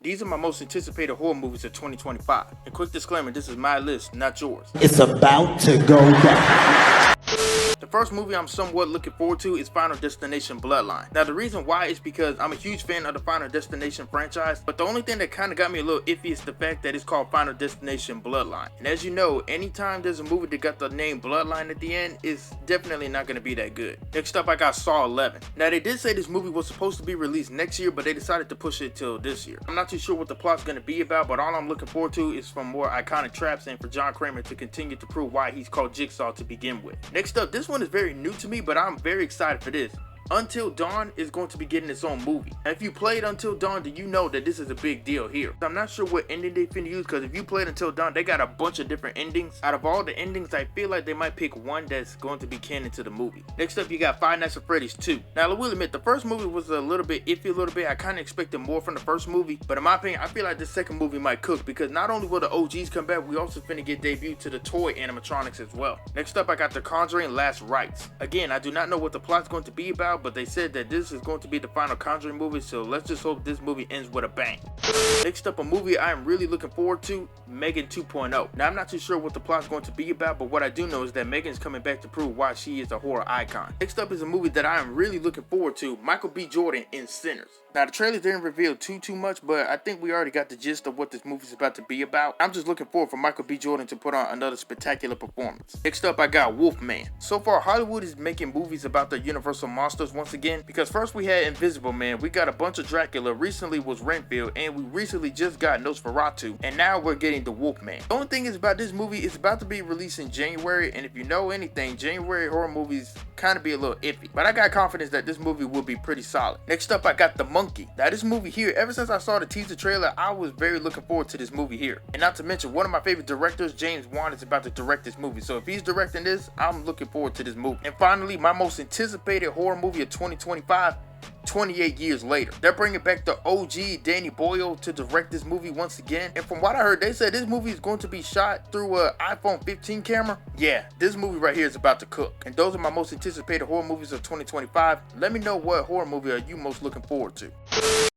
These are my most anticipated horror movies of 2025. And quick disclaimer, this is my list, not yours. It's about to go down. The first movie I'm somewhat looking forward to is Final Destination Bloodline. Now the reason why is because I'm a huge fan of the Final Destination franchise, but the only thing that kind of got me a little iffy is the fact that it's called Final Destination Bloodline. And as you know, anytime there's a movie that got the name Bloodline at the end, it's definitely not going to be that good. Next up I got Saw 11. Now they did say this movie was supposed to be released next year, but they decided to push it till this year. I'm not too sure what the plot's going to be about, but all I'm looking forward to is for more iconic traps and for John Kramer to continue to prove why he's called Jigsaw to begin with. Next up, this one is very new to me, but I'm very excited for this. Until Dawn is going to be getting its own movie. Now, if you played Until Dawn, then you know that this is a big deal here. I'm not sure what ending they finna use, because if you played Until Dawn, they got a bunch of different endings. Out of all the endings, I feel like they might pick one that's going to be canon to the movie. Next up, you got Five Nights at Freddy's 2. Now, I will admit, the first movie was a little bit iffy I kind of expected more from the first movie, but in my opinion, I feel like the second movie might cook, because not only will the OGs come back, we also finna get debuted to the toy animatronics as well. Next up, I got The Conjuring Last Rites. Again, I do not know what the plot's going to be about, but they said that this is going to be the final Conjuring movie, so let's just hope this movie ends with a bang. Next up, a movie I am really looking forward to, Megan 2.0. Now, I'm not too sure what the plot's going to be about, but what I do know is that Megan's coming back to prove why she is a horror icon. Next up is a movie that I am really looking forward to, Michael B. Jordan in Sinners. Now, the trailer didn't reveal too much, but I think we already got the gist of what this movie is about to be about. I'm just looking forward for Michael B. Jordan to put on another spectacular performance. Next up, I got Wolfman. So far, Hollywood is making movies about the Universal monsters once again, because first we had Invisible Man, we got a bunch of Dracula, recently was Renfield, and we recently just got Nosferatu, and now we're getting the Wolfman. The only thing is about this movie, it's about to be released in January, and if you know anything, January horror movies kind of be a little iffy, but I got confidence that this movie will be pretty solid. Next up, I got The Monkey. Now, this movie here, ever since I saw the teaser trailer, I was very looking forward to this movie here. And not to mention, one of my favorite directors, James Wan, is about to direct this movie. So if he's directing this, I'm looking forward to this movie. And finally, my most anticipated horror movie of 2025, 28 years later. They're bringing back the OG Danny Boyle to direct this movie once again. And from what I heard, they said this movie is going to be shot through an iPhone 15 camera. Yeah, this movie right here is about to cook. And those are my most anticipated horror movies of 2025. Let me know what horror movie are you most looking forward to.